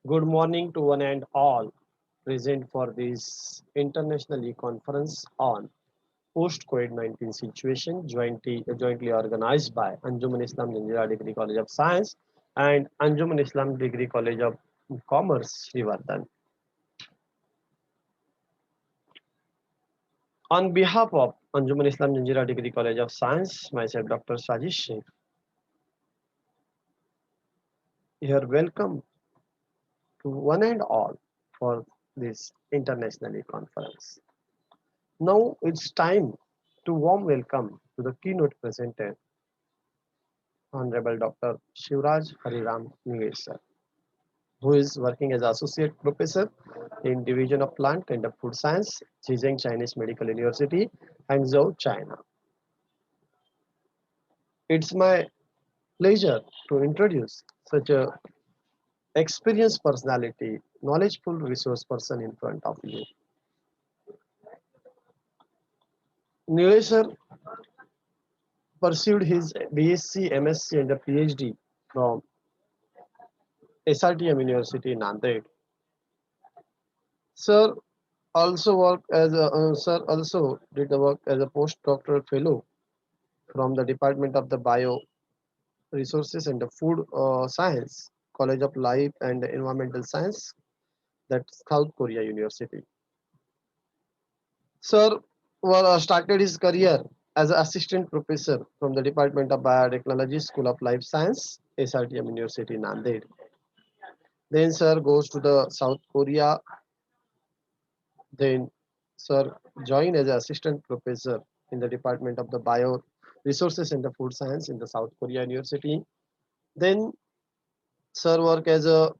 Good morning to one and all present for this international e-conference on post-COVID-19 situation jointly organized by Anjuman Islam Janjira Degree College of Science and Anjuman Islam Degree College of Commerce, Srivardhan. On behalf of Anjuman Islam Janjira Degree College of Science, myself Dr. Sajish Sheikh, here welcome to one and all for this international e-conference. Now it's time to warm welcome to the keynote presenter, Honorable Dr. Shivraj Hariram Sir, who is working as Associate Professor in Division of Plant and Food Science, Zhejiang Chinese Medical University, Hangzhou, China. It's my pleasure to introduce such a experienced personality, knowledgeful resource person in front of you. Nile Sir pursued his BSc, MSc and a PhD from SRTM University, Nanded. Sir Sir also did the work as a postdoctoral fellow from the Department of the Bio Resources and the Food Science, College of Life and Environmental Science, that's South Korea University. Sir started his career as an assistant professor from the Department of Biotechnology, School of Life Science, SRTM University, Nanded. Then Sir goes to the South Korea. Then Sir joined as an assistant professor in the Department of the Bio Resources and the Food Science in the South Korea University. Then Sir worked as a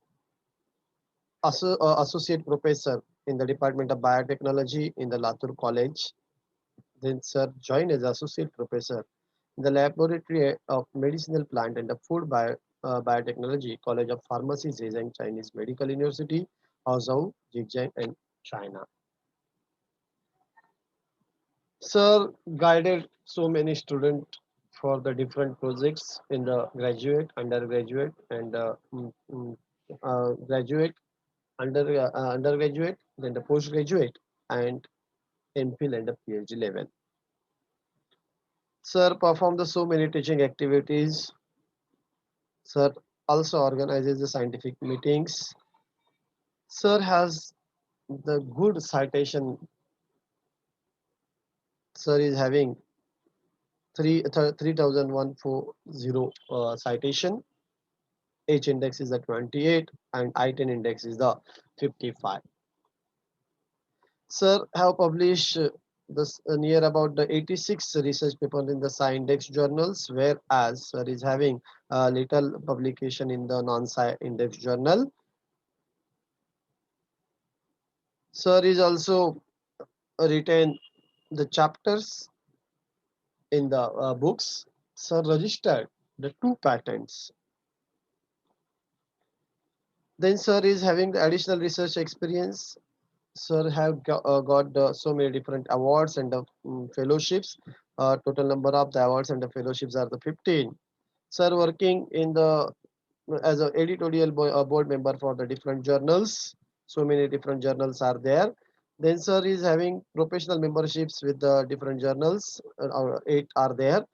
associate professor in the Department of Biotechnology in the Latur College. Then Sir joined as associate professor in the Laboratory of Medicinal Plant and the Biotechnology, College of Pharmacy, Zhejiang Chinese Medical University, Hangzhou, Zhejiang, and China. Sir guided so many students for the different projects in the graduate, undergraduate, and graduate, undergraduate, then the postgraduate, and MPhil and the PhD level. Sir performed the so many teaching activities. Sir also organizes the scientific meetings. Sir has the good citation. Sir is having 3140 citation. H index is the 28 and I-10 index is the 55. Sir have published this near about the 86 research papers in the science index journals, whereas Sir is having a little publication in the non-science index journal. Sir is also written the chapters in the books. Sir registered the 2 patents. Then Sir is having the additional research experience. Sir have got so many different awards and fellowships. Total number of the awards and the fellowships are the 15. Sir working in the as an editorial board member for the different journals. So many different journals are there. Then Sir is having professional memberships with the different journals. 8 are there.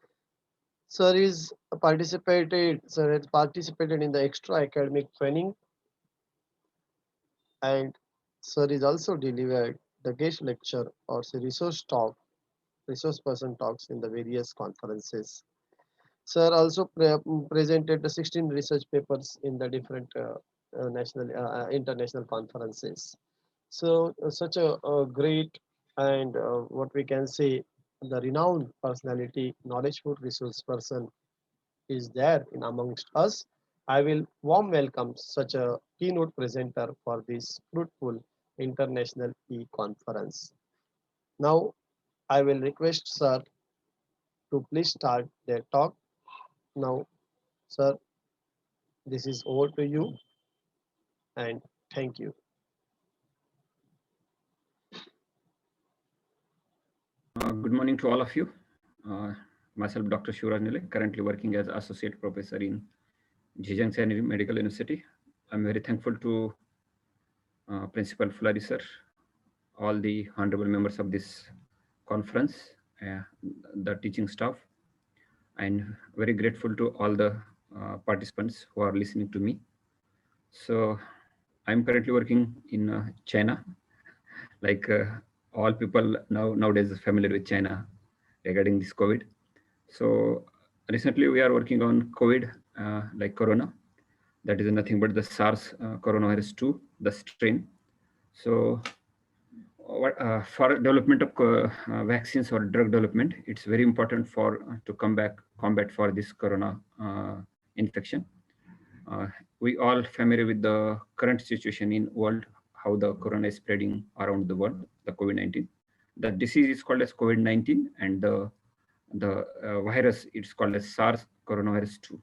Sir has participated in the extra academic training, and Sir is also delivered the guest lecture or say resource person talks in the various conferences. Sir also presented the 16 research papers in the different international conferences. So such a great and what we can say the renowned personality, knowledgeful resource person is there in amongst us. I will warm welcome such a keynote presenter for this fruitful international e-conference. Now I will request Sir to please start their talk. Now, Sir, this is over to you and thank you. Good morning to all of you. Myself, Dr. Shivraj Sir, currently working as Associate Professor in Zhejiang Medical University. I'm very thankful to Principal Fulari Sir, all the honorable members of this conference, uh, the teaching staff, and very grateful to all the participants who are listening to me. So, I'm currently working in China. Like all people nowadays is familiar with China regarding this COVID. So recently we are working on COVID, like Corona. That is nothing but the SARS coronavirus 2, the strain. So for development of vaccines or drug development, it's very important for to come back combat for this corona infection. uh, we all familiar with the current situation in world, how the corona is spreading around the world, the COVID-19. The disease is called as COVID-19, and the virus it's called as SARS coronavirus 2,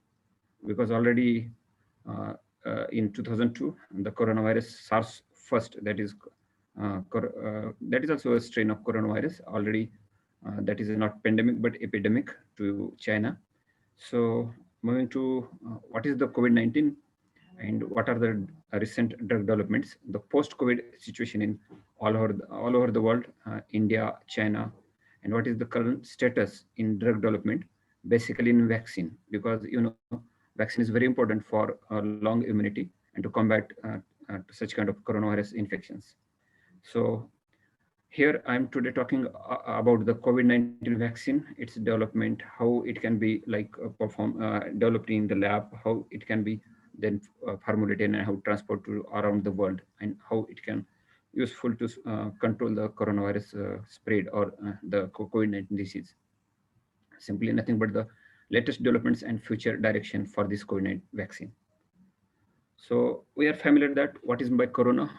because already uh, in 2002 the coronavirus SARS first, that is also a strain of coronavirus already, that is not pandemic but epidemic to China. So moving to what is the COVID-19 and what are the recent drug developments, the post-COVID situation in all over the world, India, China, and what is the current status in drug development, basically in vaccine, because vaccine is very important for long immunity and to combat to such kind of coronavirus infections. So here I'm today talking about the COVID-19 vaccine, its development, how it can be like developed in the lab, how it can be then formulated and how transport to around the world, and how it can useful to control the coronavirus spread or the COVID-19 disease. Simply nothing but the latest developments and future direction for this COVID-19 vaccine. So we are familiar that what is by corona.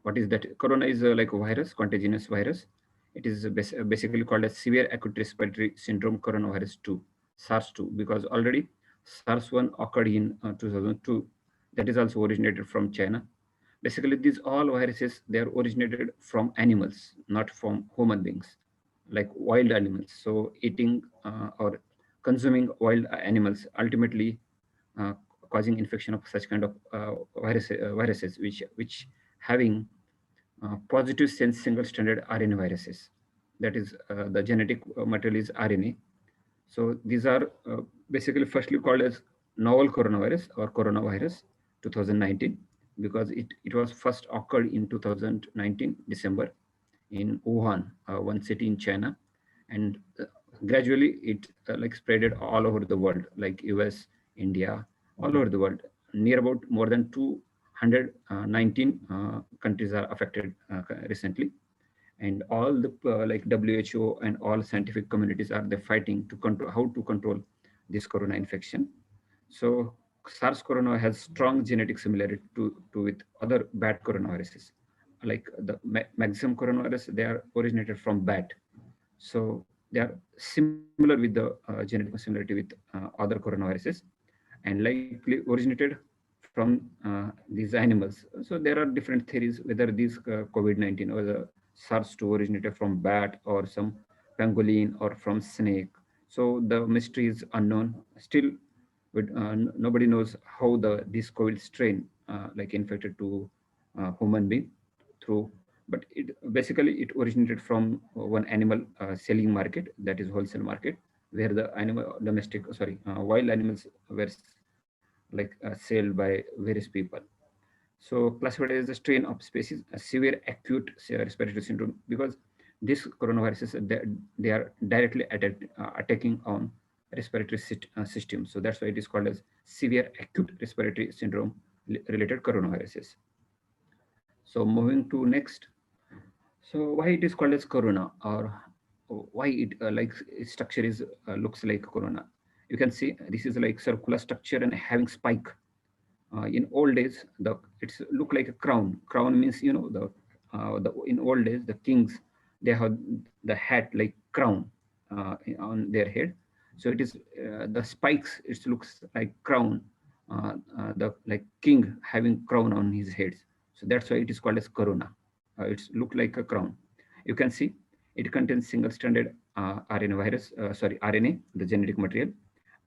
What is that? Corona is like a virus, contagious virus. It is basically called as severe acute respiratory syndrome coronavirus 2, SARS-2, because already SARS-1 occurred in 2002. That is also originated from China. Basically, these all viruses they are originated from animals, not from human beings, like wild animals. So eating or consuming wild animals ultimately uh, causing infection of such kind of viruses, which having positive sense single stranded RNA viruses. That is the genetic material is RNA. So these are basically firstly called as novel coronavirus or coronavirus 2019, because it was first occurred in 2019 December in Wuhan, one city in China, and gradually it like spreaded all over the world, like US, India, all over the world. Near about more than 219 countries are affected recently, and all the like WHO and all scientific communities are they fighting to control how to control this corona infection. So SARS corona has strong genetic similarity to with other bat coronaviruses, like the maximum coronavirus. They are originated from bat, so they are similar with the genetic similarity with other coronaviruses, and likely originated from these animals. So there are different theories whether these COVID-19 or the SARS-2 originated from bat or some pangolin or from snake. So the mystery is unknown. Still, nobody knows how the this COVID strain like infected to human being through. But it basically it originated from one animal selling market, that is wholesale market, where the animal domestic sorry wild animals were like sold by various people. So classified as a strain of species, a severe acute respiratory syndrome, because these coronaviruses they are directly attacking on respiratory system. So that's why it is called as severe acute respiratory syndrome related coronaviruses. So moving to next. So why it is called as corona, or why it like its structure is looks like corona? You can see this is like circular structure and having spike. In old days, the it's look like a crown. Crown means the in old days the kings they have the hat like crown on their head. So it is the spikes. It looks like crown. The like king having crown on his head. So that's why it is called as corona. It's look like a crown. You can see it contains single-stranded RNA virus. Sorry, RNA, the genetic material,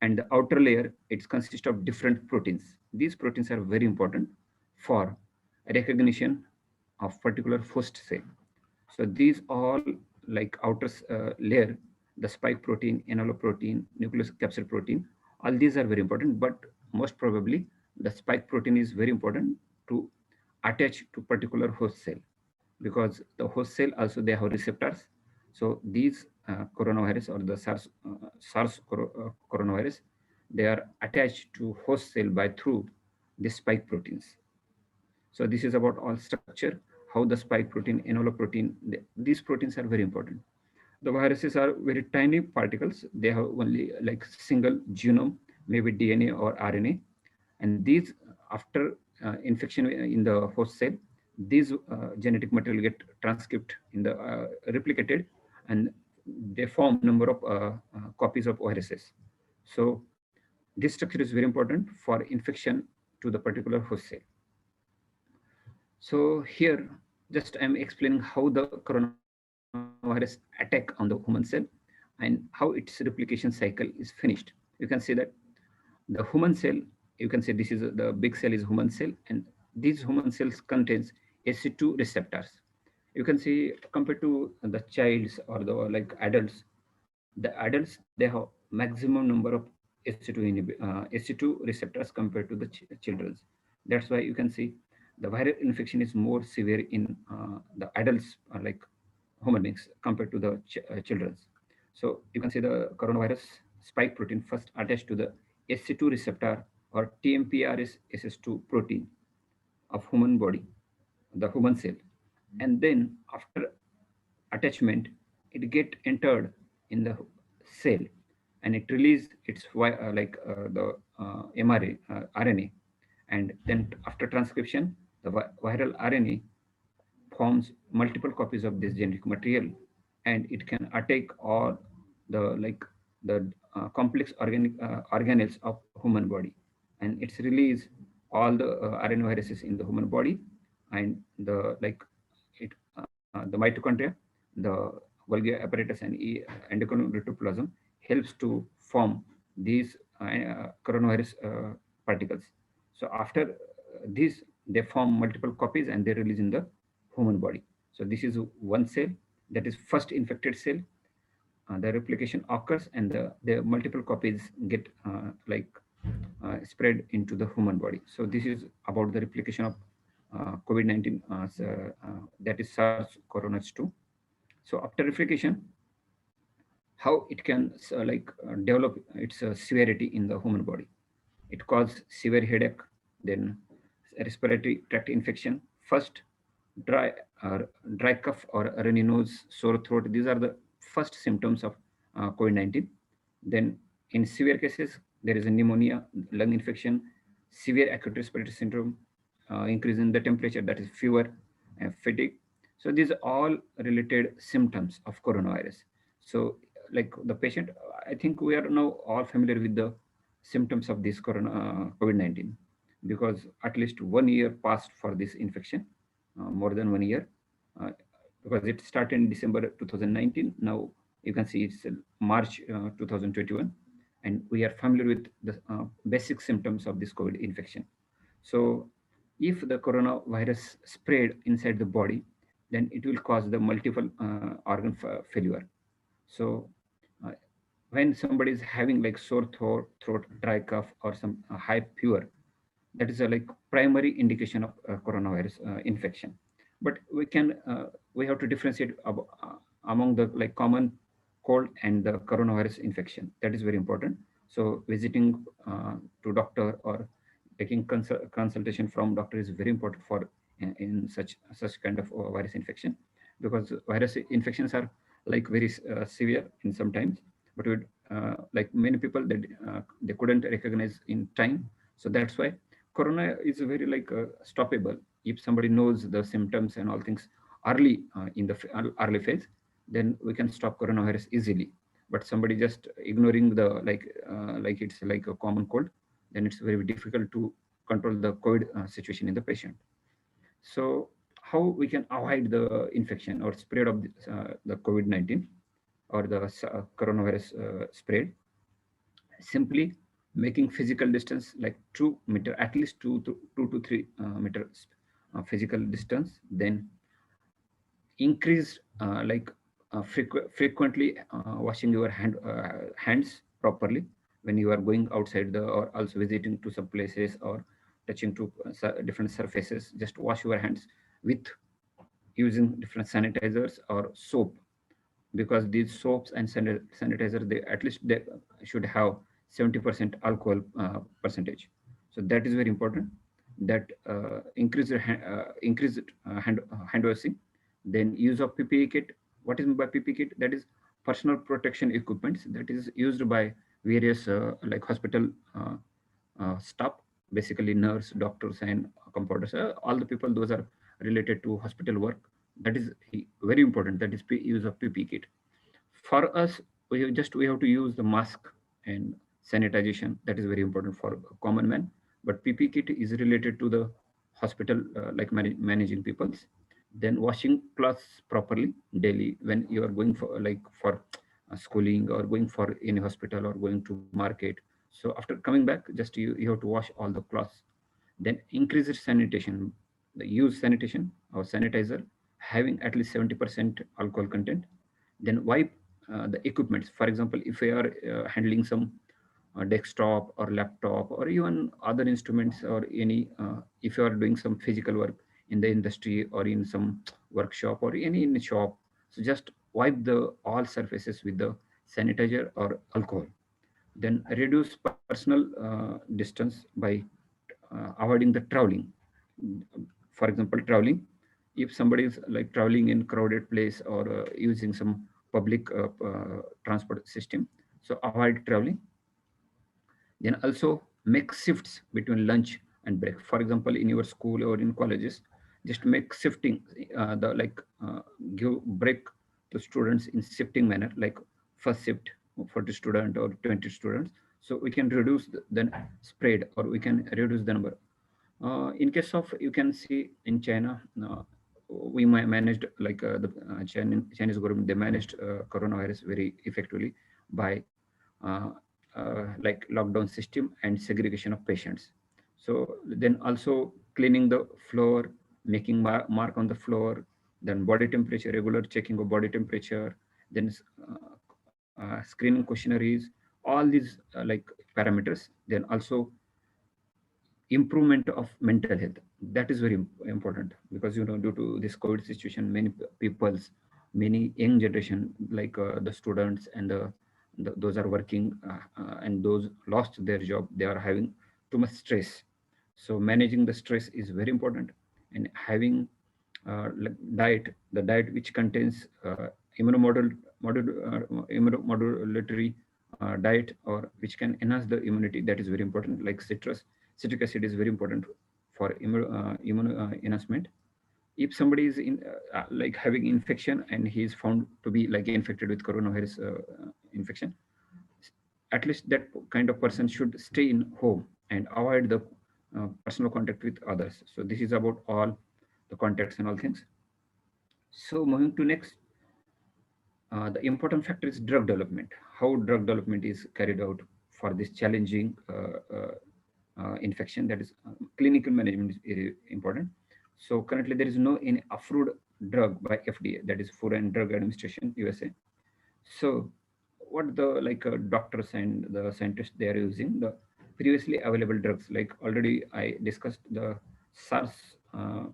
and the outer layer it consists of different proteins. These proteins are very important for recognition of particular host cell. So these all like outer layer, the spike protein, envelope protein, nucleus capsid protein, all these are very important. But most probably the spike protein is very important to attach to particular host cell, because the host cell also they have receptors. So these coronavirus or the SARS coronavirus, they are attached to host cell by through the spike proteins. So this is about all structure, how the spike protein, envelope protein, these proteins are very important. The viruses are very tiny particles. They have only like single genome, maybe DNA or RNA. And these, after infection in the host cell, these genetic material get transcribed in the replicated, and they form number of copies of viruses. So this structure is very important for infection to the particular host cell. So here, just I'm explaining how the coronavirus attack on the human cell and how its replication cycle is finished. You can see that the human cell, you can say this is the big cell is human cell, and these human cells contains AC2 receptors. You can see compared to the childs or the like adults, the adults they have maximum number of AC2 receptors compared to the children's. That's why you can see the viral infection is more severe in the adults, like human beings, compared to the children's. So you can see the coronavirus spike protein first attached to the SC2 receptor or TMPRSS2 protein of human body, the human cell, and then after attachment, it get entered in the cell, and it release its the mRNA, RNA, and then after transcription, the viral RNA forms multiple copies of this genetic material, and it can attack all the like the complex organelles of human body, and it's release all the RNA viruses in the human body, and the like it the mitochondria, the Golgi apparatus, and endocrine retroplasm helps to form these coronavirus particles. So after this, they form multiple copies and they release in the human body. So this is one cell, that is first infected cell. The replication occurs and the multiple copies get spread into the human body. So this is about the replication of COVID-19, that is SARS-CoV-2. So after replication, how it can develop its severity in the human body. It causes severe headache, then respiratory tract infection. First, dry dry cough or runny nose, sore throat. These are the first symptoms of COVID-19. Then, in severe cases, there is a pneumonia, lung infection, severe acute respiratory syndrome, increase in the temperature, that is fever, and fatigue. So these are all related symptoms of coronavirus. So, like the patient, I think we are now all familiar with the symptoms of this COVID-19, because at least 1 year passed for this infection, more than 1 year, uh, because it started in December 2019. Now you can see it's March 2021, and we are familiar with the basic symptoms of this COVID infection. So if the coronavirus spread inside the body, then it will cause the multiple organ failure. So uh, when somebody is having like sore throat, dry cough, or some high fever, that is a like primary indication of coronavirus infection. But we have to differentiate among the like common cold and the coronavirus infection. That is very important. So visiting to doctor or taking consultation from doctor is very important for in such kind of virus infection, because virus infections are like very severe in sometimes, but with like many people that they couldn't recognize in time. So that's why corona is very like stoppable. If somebody knows the symptoms and all things early in the early phase, then we can stop coronavirus easily. But somebody just ignoring the like it's like a common cold, then it's very difficult to control the COVID situation in the patient. So how we can avoid the infection or spread of the COVID-19 or the coronavirus spread? Simply making physical distance like 2 meter, at least 2 to 3 meters physical distance, then increased frequently washing your hands properly when you are going outside the, or also visiting to some places or touching to different surfaces. Just wash your hands with using different sanitizers or soap, because these soaps and sanitizer, they at least they should have 70% alcohol percentage. So that is very important, that increase hand washing. Then use of PPE kit. What is meant by PPE kit? That is personal protection equipments that is used by various like hospital staff, basically nurse, doctors, and compounders. All the people those are related to hospital work. That is very important. That is use of PPE kit. For us, we have to use the mask and sanitization. That is very important for a common man. But PPE kit is related to the hospital, like managing peoples. Then washing clothes properly daily when you are going for like for schooling or going for any hospital or going to market. So after coming back, just you have to wash all the cloths. Then increase sanitation, the use sanitation or sanitizer having at least 70% alcohol content. Then wipe the equipments. For example, if you are handling some desktop or laptop or even other instruments, or any if you are doing some physical work in the industry or in some workshop or any in a shop, so just wipe the all surfaces with the sanitizer or alcohol. Then reduce personal distance by avoiding the traveling. For example, traveling, if somebody is like traveling in crowded place or using some public transport system, so avoid traveling. Then also make shifts between lunch and break. For example, in your school or in colleges, just make shifting, the like give break to students in shifting manner, like first shift for the student or 20 students, so we can reduce the then spread, or we can reduce the number. In case of, you can see in China, we managed like Chinese government, they managed coronavirus very effectively by like lockdown system and segregation of patients. So then also cleaning the floor, making mark on the floor, then body temperature, regular checking of body temperature, then screening questionnaires, all these like parameters. Then also improvement of mental health, that is very important, because due to this COVID situation, many people's, many young generation like the students and those are working, and those lost their job, they are having too much stress. So managing the stress is very important, and having like diet, the diet which contains immunomodulatory diet, or which can enhance the immunity, that is very important, like citric acid is very important for immune enhancement. If somebody is in like having infection and he is found to be like infected with coronavirus infection, at least that kind of person should stay in home and avoid the personal contact with others. So this is about all the contacts and all things. So moving to next, the important factor is drug development. How drug development is carried out for this challenging infection, that is clinical management is very important. So currently there is no any approved drug by FDA, that is Food and Drug Administration USA. So what the like doctors and the scientists they are using the previously available drugs, like already I discussed the SARS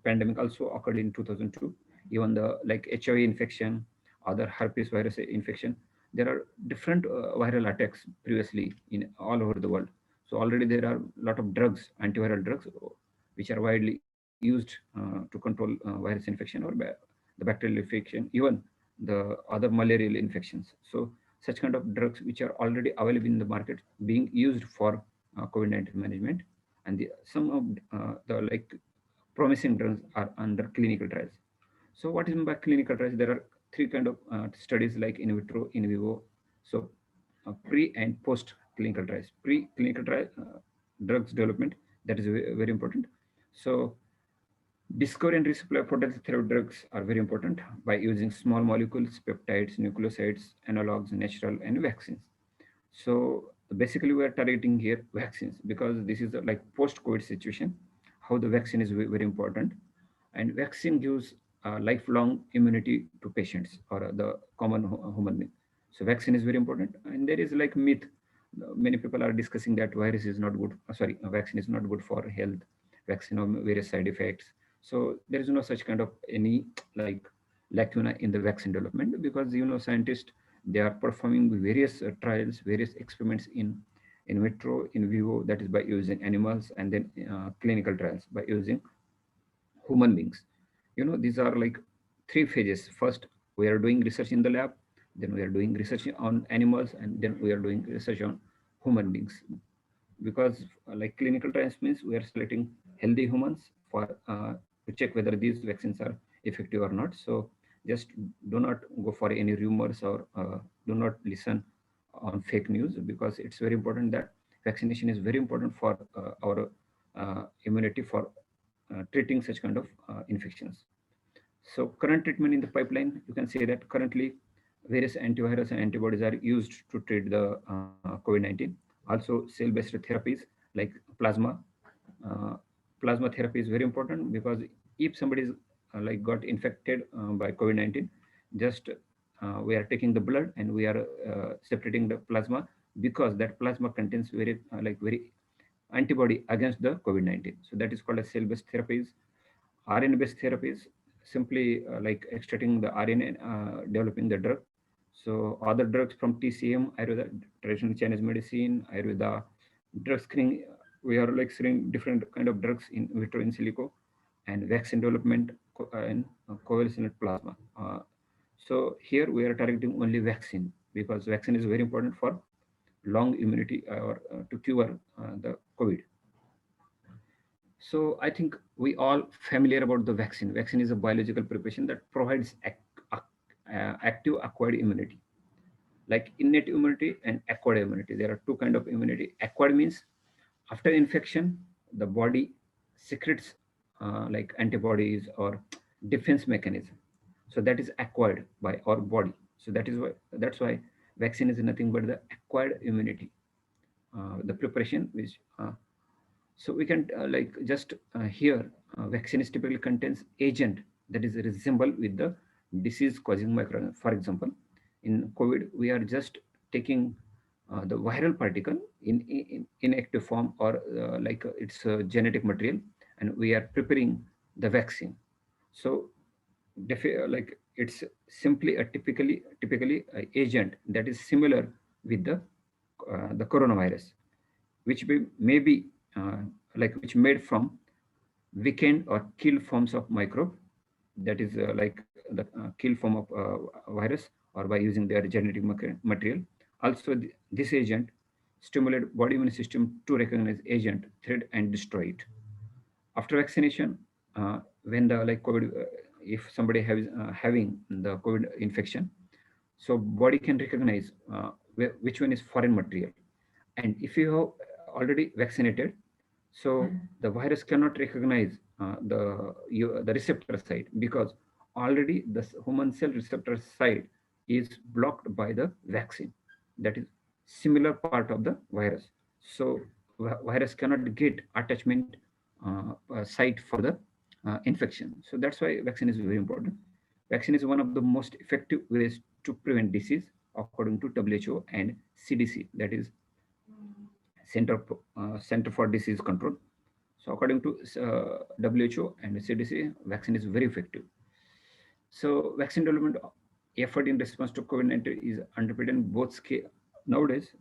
pandemic also occurred in 2002. Even the like HIV infection, other herpes virus infection, there are different viral attacks previously in all over the world. So already there are a lot of drugs, antiviral drugs, which are widely used to control virus infection or the bacterial infection, even the other malarial infections. So such kind of drugs which are already available in the market being used for COVID-19 management, and some of the like promising drugs are under clinical trials. So what is meant by clinical trials? There are three kind of studies, like in vitro, in vivo. So pre and post clinical trials. Pre clinical trial drugs development, that is very important. So discovery and resupply of potential therapeutic drugs are very important by using small molecules, peptides, nucleosides, analogs, natural, and vaccines. So basically, we are targeting here vaccines, because this is a, like post-COVID situation. How the vaccine is very important. And vaccine gives lifelong immunity to patients or the common human being. So vaccine is very important. And there is like myth, many people are discussing that virus is not good, sorry, vaccine is not good for health, vaccine of various side effects. So there is no such kind of any like lacuna in the vaccine development, because scientists, they are performing various trials, various experiments in vitro, in vivo, that is by using animals, and then clinical trials by using human beings. These are like three phases. First, we are doing research in the lab, then we are doing research on animals, and then we are doing research on human beings. Because like clinical trials means we are selecting healthy humans for to check whether these vaccines are effective or not. So just do not go for any rumors, or do not listen on fake news, because it's very important that vaccination is very important for our immunity for treating such kind of infections. So current treatment in the pipeline, you can say that currently various antivirus and antibodies are used to treat the COVID-19. Also, cell-based therapies like plasma. Uh, Plasma therapy is very important, because if somebody is like got infected by COVID-19, just we are taking the blood and we are separating the plasma, because that plasma contains very antibody against the COVID-19. So that is called as cell-based therapies. RNA-based therapies, simply like extracting the RNA, developing the drug. So other drugs from TCM, Ayurveda, traditional Chinese medicine, Ayurveda, drug screening, we are like screening different kind of drugs in vitro, in silico, and vaccine development, and covalescent plasma. So here we are targeting only vaccine, because vaccine is very important for long immunity, or to cure the COVID. So I think we all familiar about the vaccine. Vaccine is a biological preparation that provides active acquired immunity, like innate immunity and acquired immunity. There are two kind of immunity. Acquired means after infection, the body secretes like antibodies or defense mechanism. So that is acquired by our body. So that's why vaccine is nothing but the acquired immunity, the preparation which so we can like just here vaccine is typically contains agent that is resemble with the disease causing microorganism. For example, in COVID, we are just taking the viral particle in inactive form, or it's a genetic material, and we are preparing the vaccine. So like it's simply a typically a agent that is similar with the coronavirus, which may be which made from weakened or kill forms of microbe, that is like the kill form of virus, or by using their genetic material. Also, this agent stimulate body immune system to recognize agent, threat, and destroy it. After vaccination, when the like COVID, if somebody has having the COVID infection, so body can recognize which one is foreign material. And if you have already vaccinated, so the virus cannot recognize the receptor site, because already the human cell receptor site is blocked by the vaccine. That is similar part of the virus. So virus cannot get attachment site for the infection. So that's why vaccine is very important. Vaccine is one of the most effective ways to prevent disease, according to WHO and CDC, that is Center for Disease Control. So according to WHO and CDC, vaccine is very effective. So vaccine development effort in response to COVID-19 is undertaken both scale. Nowadays,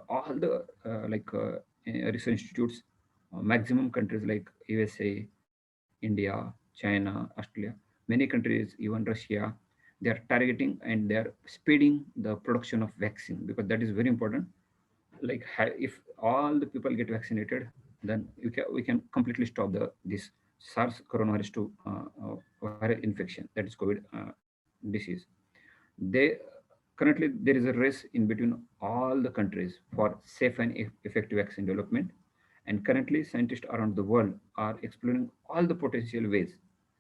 all the research institutes, maximum countries like USA, India, China, Australia, many countries, even Russia, they are targeting and they are speeding the production of vaccine, because that is very important. Like if all the people get vaccinated, then we can completely stop this SARS coronavirus 2 viral infection, that is COVID disease. They currently there is a race in between all the countries for safe and effective vaccine development. And currently scientists around the world are exploring all the potential ways,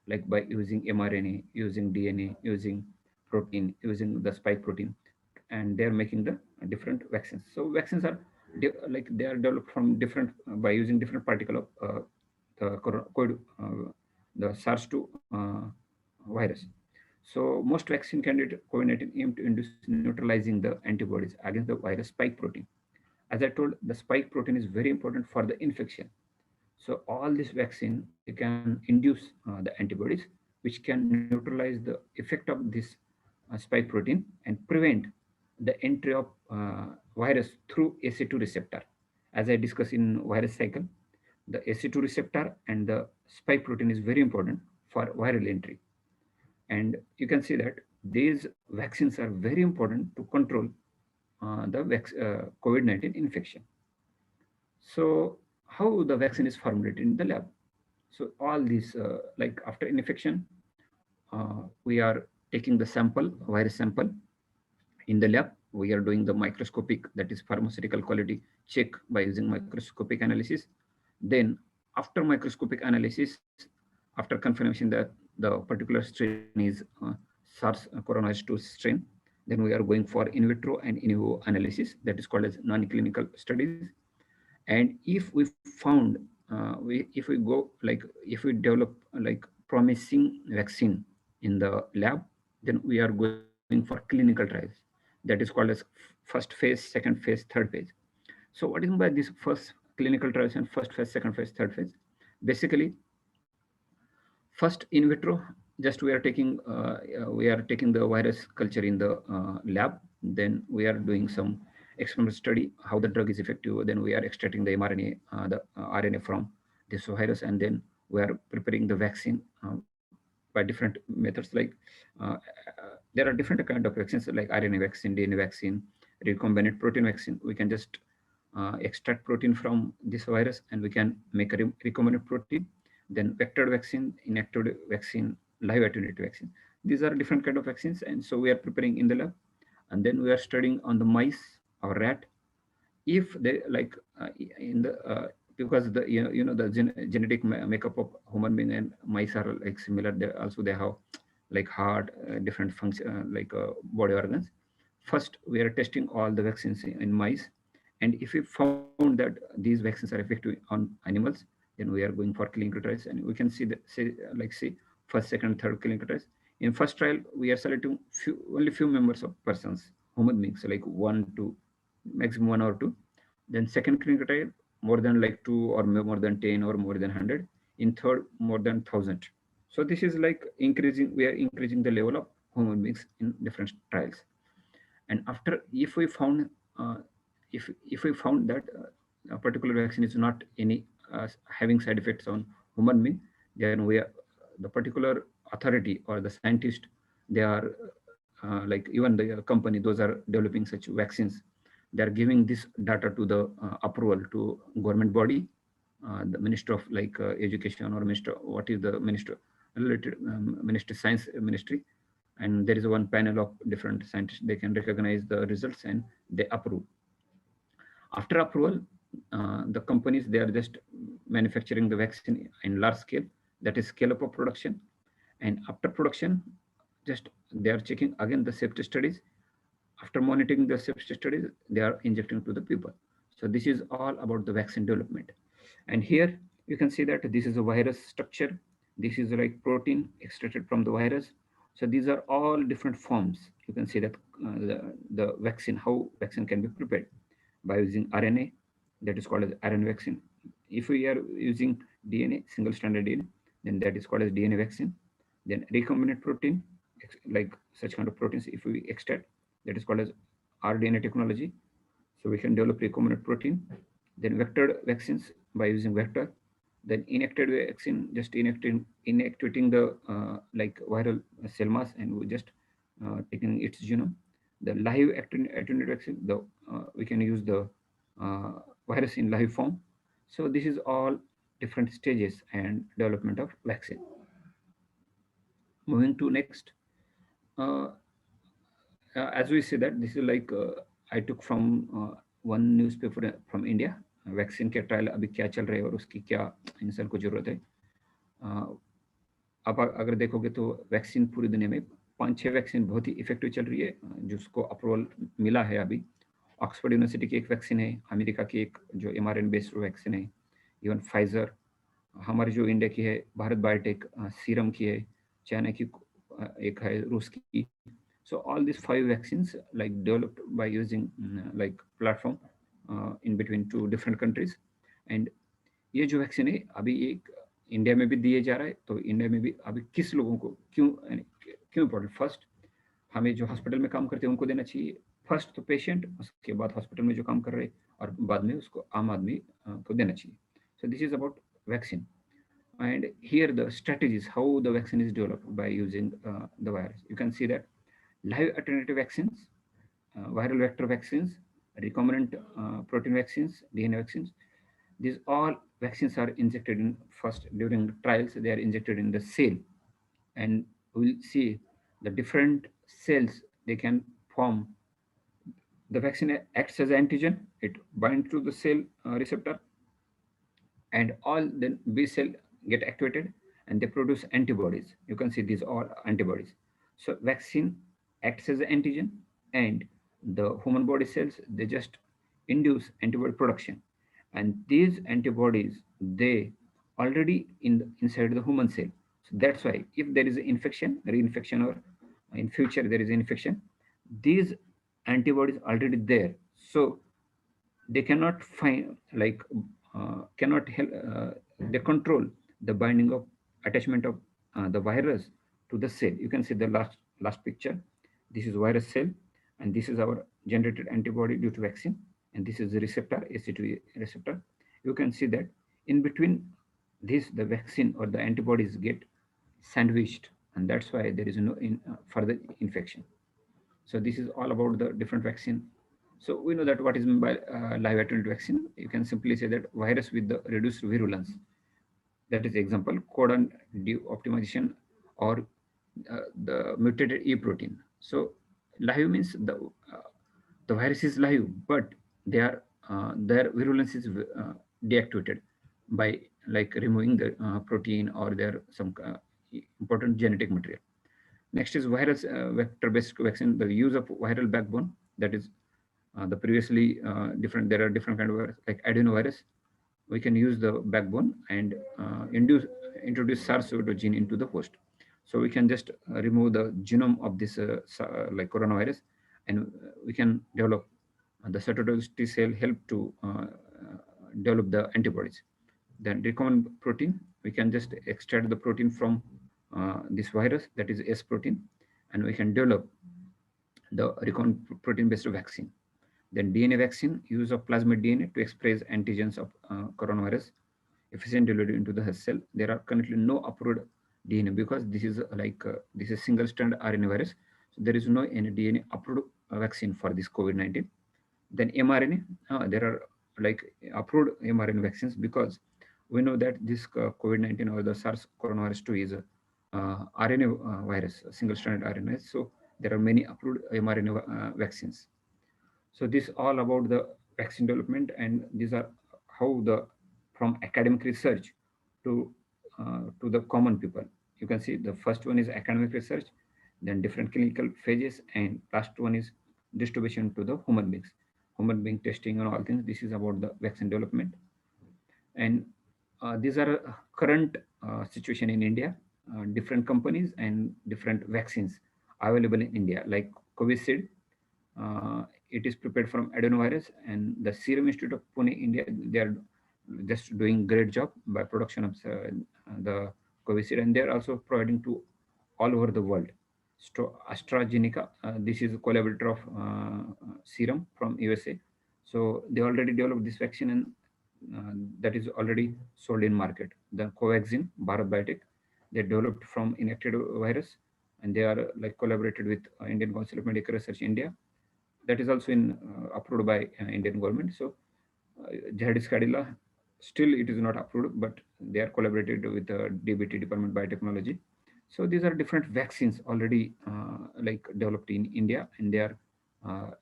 like by using mRNA, using DNA, using protein, using the spike protein, and they're making the different vaccines. So vaccines are like they are developed from different by using different particle of the COVID the SARS-2 virus. So most vaccine candidate COVID-19 aim to induce neutralizing the antibodies against the virus spike protein. As I told, the spike protein is very important for the infection. So all this vaccine, they can induce the antibodies, which can neutralize the effect of this spike protein and prevent the entry of virus through AC2 receptor. As I discussed in virus cycle, the AC2 receptor and the spike protein is very important for viral entry. And you can see that these vaccines are very important to control COVID-19 infection. So how the vaccine is formulated in the lab? So all these, like after infection, we are taking the sample, virus sample in the lab. We are doing the microscopic, that is pharmaceutical quality check by using microscopic analysis. Then after microscopic analysis, after confirmation that the particular strain is SARS coronavirus 2 strain, then we are going for in vitro and in vivo analysis, that is called as non-clinical studies. And if we found if we go like if we develop like promising vaccine in the lab, then we are going for clinical trials, that is called as first phase, second phase, third phase. So what is meant by this first clinical trials and first phase, second phase, third phase? Basically, first in vitro, just we are taking the virus culture in the lab. Then we are doing some experimental study how the drug is effective. Then we are extracting the mRNA, the RNA from this virus, and then we are preparing the vaccine by different methods. Like uh, there are different kind of vaccines like RNA vaccine, DNA vaccine, recombinant protein vaccine. We can just extract protein from this virus and we can make a recombinant protein, then vectored vaccine, inactivated vaccine, live attenuated vaccine. These are different kind of vaccines, and so we are preparing in the lab, and then we are studying on the mice or rat. If they like in the because the the genetic makeup of human being and mice are like similar. They also they have like heart, different function, like body organs. First, we are testing all the vaccines in mice, and if we found that these vaccines are effective on animals, then we are going for clinical trials, and we can see the see first, second, third clinical trials. In first trial, we are selecting only few members of persons, human beings, like one to maximum one or two. Then second clinical trial, more than like two or more than 10 or more than 100. In third, more than 1,000. So this is like increasing, we are increasing the level of human beings in different trials. And after, if we found, uh, if we found that a particular vaccine is not any having side effects on human being, then we are, the particular authority or the scientist, they are like even the company, those are developing such vaccines, they are giving this data to the approval to government body, the minister of like education, or minister, what is the minister related, ministry, science ministry. And there is one panel of different scientists, they can recognize the results and they approve. After approval, the companies, they are just manufacturing the vaccine in large scale, that is scale up of production. And after production, just they are checking again the safety studies. After monitoring the safety studies, they are injecting to the people. So this is all about the vaccine development. And here you can see that this is a virus structure. This is like protein extracted from the virus. So these are all different forms. You can see that the vaccine, how vaccine can be prepared by using RNA, that is called as RNA vaccine. If we are using DNA, single stranded DNA, then that is called as DNA vaccine. Then recombinant protein, like such kind of proteins, if we extract, that is called as rDNA technology. So we can develop recombinant protein. Then vectored vaccines by using vector. Then inactivated vaccine, just inactivating the like viral cell mass, and we just taking its genome. The live attenuated vaccine, the we can use the uh, virus in live form. So this is all different stages and development of vaccine. Moving to next, uh, as we say that this is like I took from one newspaper from India, vaccine के trial अभी क्या चल रहे हैं और उसकी क्या इंसान को जरूरत है. आप अगर देखोगे तो वैक्सीन पूरी दुनिया में 5-6 वैक्सीन बहुत ही इफेक्टिव चल रही है, जिसको अप्रूवल मिला है अभी. ऑक्सफोर्ड यूनिवर्सिटी की एक वैक्सीन है, अमेरिका की एक जो mRNA बेस्ड वैक्सीन है, इवन फाइजर, हमारी जो इंडिया की है भारत बायोटेक, सीरम की है, चाइना की एक है, रूस की। So all this 5 vaccines like developed by using like platform in between two different countries. And ये जो वैक्सीन है अभी एक इंडिया में भी दिए जा रहा है, तो इंडिया में भी अभी किस लोगों को क्यों क्यों इम्पोर्टेंट, फर्स्ट हमें जो हॉस्पिटल में काम करते हैं उनको देना चाहिए, फर्स्ट तो पेशेंट, उसके बाद हॉस्पिटल में जो काम कर रहे हैं, और बाद में उसको आम आदमी को देना चाहिए। So this is about vaccine. And here the strategies how the vaccine is developed by using the virus. You can see that live alternative vaccines, viral vector vaccines, recombinant protein vaccines, DNA vaccines. These all vaccines are injected in first during the trials. They are injected in the cell, and we'll see the different cells they can form. The vaccine acts as antigen. It binds to the cell receptor, and all then B cell get activated and they produce antibodies. You can see these are antibodies. So vaccine acts as an antigen, and the human body cells they just induce antibody production, and these antibodies they already inside the human cell. So that's why if there is an infection, reinfection, or in future there is infection, these antibodies already there. So they cannot find like cannot help they control the binding of attachment of the virus to the cell. You can see the last picture. This is virus cell, and this is our generated antibody due to vaccine, and this is the receptor, ACE2 receptor. You can see that in between this the vaccine or the antibodies get sandwiched, and that's why there is no further infection. So this is all about the different vaccine. So we know that what is meant by live attenuated vaccine. You can simply say that virus with the reduced virulence. That is example codon optimization or the mutated E protein. So live means the virus is live, but their virulence is deactivated by like removing the protein or their some important genetic material. Next is virus vector-based vaccine. The use of viral backbone, that is the previously different. There are different kind of virus like adenovirus. We can use the backbone and introduce SARS-CoV-2 gene into the host. So we can just remove the genome of this like coronavirus, and we can develop the cytotoxic T cell help to develop the antibodies. Then recombinant protein, we can just extract the protein from this virus, that is S protein, and we can develop the recombinant protein based vaccine. Then DNA vaccine, use of plasmid DNA to express antigens of coronavirus, efficient delivery into the host cell. There are currently no approved DNA because this is this is single strand RNA virus. So there is no any DNA approved vaccine for this COVID-19. Then mRNA, there are like approved mRNA vaccines because we know that this COVID-19 or the SARS coronavirus 2 is a RNA virus, single stranded RNA. So there are many approved mRNA vaccines. So this all about the vaccine development, and these are how the from academic research to the common people. You can see the first one is academic research, then different clinical phases, and last one is distribution to the human beings, human being testing and all things. This is about the vaccine development, and these are current situation in India. Different companies and different vaccines available in India, like Covishield. It is prepared from adenovirus, and the Serum Institute of Pune, India, they are just doing great job by production of the Covishield, and they are also providing to all over the world. AstraZeneca, this is a collaborator of Serum from USA. So they already developed this vaccine, and that is already sold in market. The Covaxin, Bharat Biotech, they developed from inactive virus, and they are like collaborated with Indian Council of Medical Research India. That is also in approved by Indian government. So Jihadis Cadila, still it is not approved, but they are collaborated with the DBT Department of Biotechnology. So these are different vaccines already like developed in India, and they are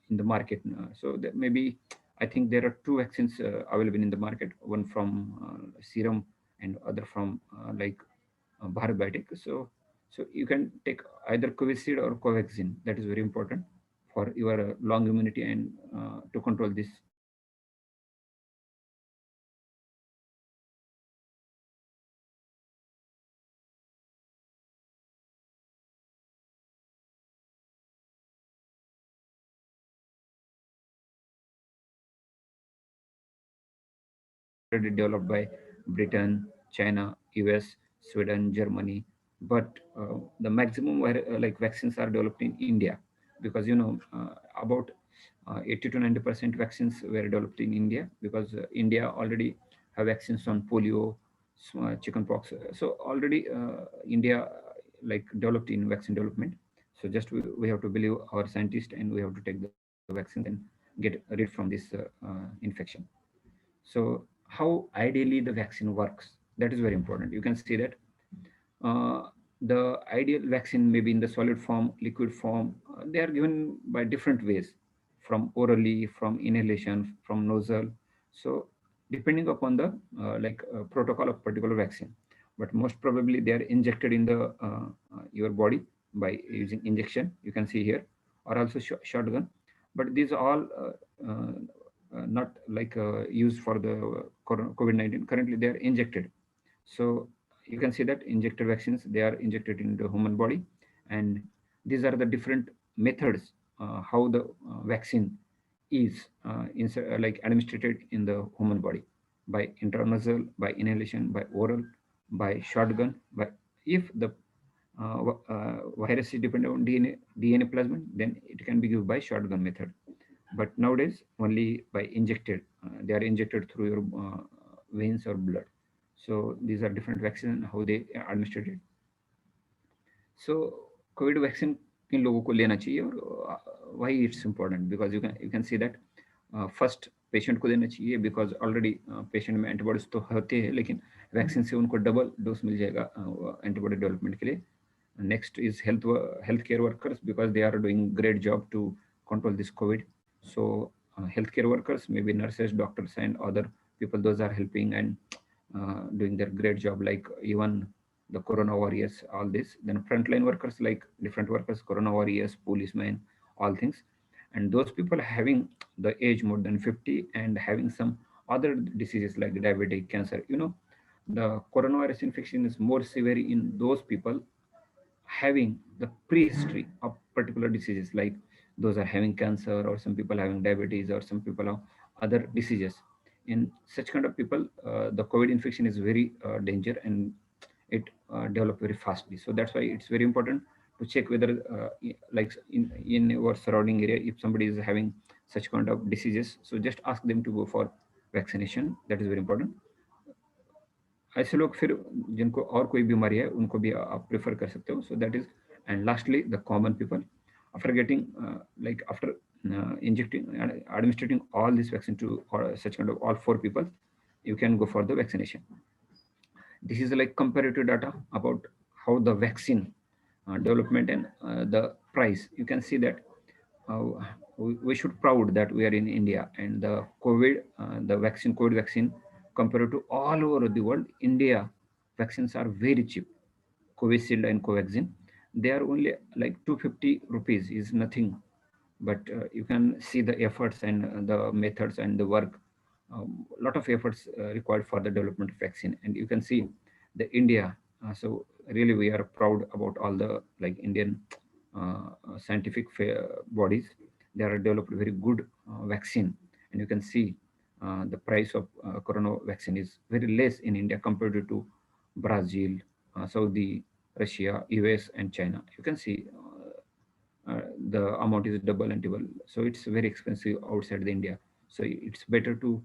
in the market. So that maybe I think there are two vaccines available in the market, one from Serum and other from Bharat Biotech. So you can take either Covishield or Covaxin. That is very important for your long immunity and to control this already developed by Britain, China, US, Sweden, Germany. But the maximum like vaccines are developed in India, because about 80 to 90% vaccines were developed in India, because India already have vaccines on polio, chickenpox. So already India like developed in vaccine development. So just we have to believe our scientists, and we have to take the vaccines and get rid from this infection. So how ideally the vaccine works, that is very important. You can see that uh, the ideal vaccine may be in the solid form, liquid form. They are given by different ways, from orally, from inhalation, from nozzle. So depending upon the protocol of particular vaccine, but most probably they are injected in the your body by using injection. You can see here, or also shotgun. But these are all not used for the COVID-19. Currently, they are injected. So you can see that injected vaccines, they are injected into the human body, and these are the different methods how the vaccine is like administered in the human body, by intranasal, by inhalation, by oral, by shotgun. But if the virus is dependent on DNA plasmid, then it can be given by shotgun method. But nowadays, only by injected, they are injected through your veins or blood. So these are different vaccines, how they are administered. So Covid vaccine किन लोगों को लेना चाहिए, और why it's important, because you can see that first patient को देना चाहिए, because already patient में एंटीबॉडीज तो होते हैं, लेकिन वैक्सीन से उनको डबल डोज मिल जाएगा एंटीबॉडी डेवलपमेंट के लिए. Next is healthcare workers, because they are doing great job to control this COVID. So healthcare workers, maybe nurses, doctors, and other people, those are helping and doing their great job. Like even the corona warriors, all this. Then frontline workers, like different workers, corona warriors, policemen, all things. And those people having the age more than 50 and having some other diseases like diabetic, cancer. The coronavirus infection is more severe in those people having the prehistory of particular diseases, like those are having cancer, or some people having diabetes, or some people have other diseases. In such kind of people, the COVID infection is very danger, and it develop very fastly. So that's why it's very important to check whether like in your surrounding area, if somebody is having such kind of diseases, so just ask them to go for vaccination. That is very important. ऐसे लोग फिर जिनको और कोई बीमारी है, उनको भी आप प्रेफर कर सकते हो. So that is. And lastly the common people, after getting after injecting and administering all this vaccine to such kind of all four people, you can go for the vaccination. This is like comparative data about how the vaccine development and the price. You can see that uh, we should proud that we are in India, and the COVID vaccine, compared to all over the world, India vaccines are very cheap. Covishield and Covaxin, they are only like 250 rupees, is nothing. But you can see the efforts and the methods and the work. Lot of efforts required for the development of vaccine, and you can see the India. So really, we are proud about all the like Indian scientific bodies. They are developed very good vaccine, and you can see the price of corona vaccine is very less in India compared to Brazil, Saudi, Russia, US, and China. You can see the amount is double and double. So it's very expensive outside the India. So it's better to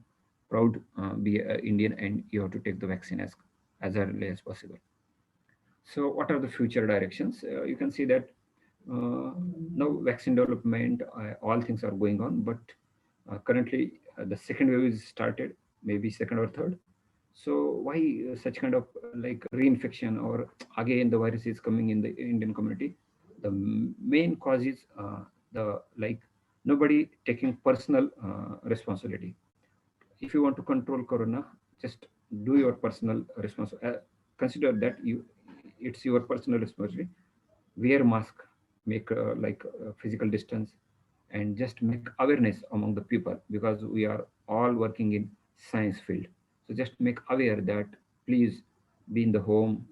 proud be a Indian, and you have to take the vaccine as early as possible. So what are the future directions? You can see that now vaccine development, all things are going on, but currently the second wave is started, maybe second or third. So why such kind of like reinfection, or again the virus is coming in the Indian community? The main cause is the like nobody taking personal responsibility. If you want to control corona, just do your personal responsibility. Consider that it's your personal responsibility. Wear mask, make physical distance, and just make awareness among the people, because we are all working in science field. So just make aware that please be in the home,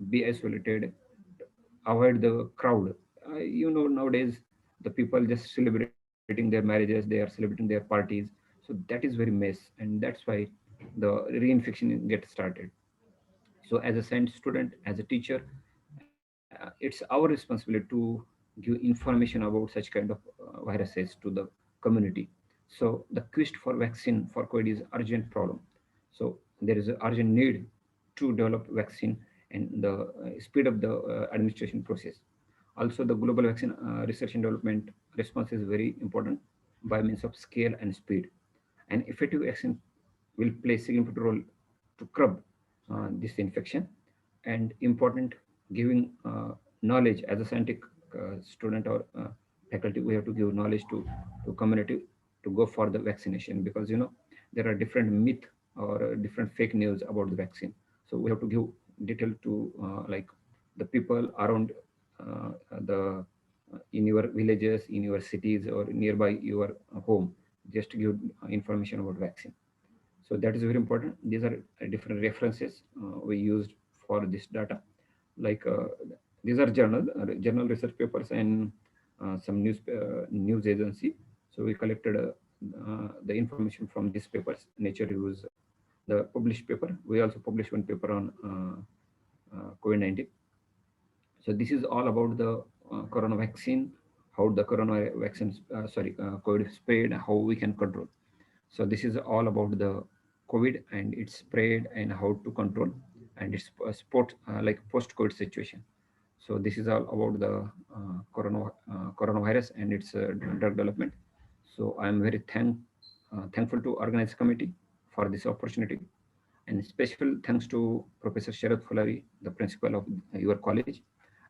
be isolated, avoid the crowd. Nowadays the people just celebrating their marriages, they are celebrating their parties. So that is very mess, and that's why the reinfection gets started. So as a science student, as a teacher, it's our responsibility to give information about such kind of viruses to the community. So the quest for vaccine for COVID is urgent problem. So there is an urgent need to develop vaccine and the speed up the administration process. Also the global vaccine research and development response is very important by means of scale and speed. An effective vaccine will play significant role to curb this infection. And important, giving knowledge as a scientific student or faculty, we have to give knowledge to community to go for the vaccination, because there are different myth or different fake news about the vaccine. So we have to give detail to like the people around the in your villages, in your cities, or nearby your home, just to give information about vaccine. So that is very important. These are different references we used for this data. Like these are journal research papers and some news agency. So we collected the information from these papers. Nature Reviews, the published paper. We also published one paper on COVID-19. So this is all about the corona vaccine, how the corona vaccine, COVID spread, how we can control. So this is all about the COVID and its spread and how to control, and its sport like post-COVID situation. So this is all about the coronavirus and its drug development. So I am very thankful to organize committee for this opportunity, and special thanks to Professor Sharad Fulari, the principal of your college.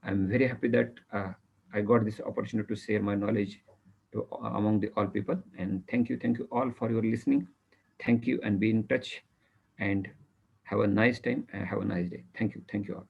I'm very happy that I got this opportunity to share my knowledge to among the all people. And thank you all for your listening. Thank you, and be in touch. And have a nice time and have a nice day. Thank you all.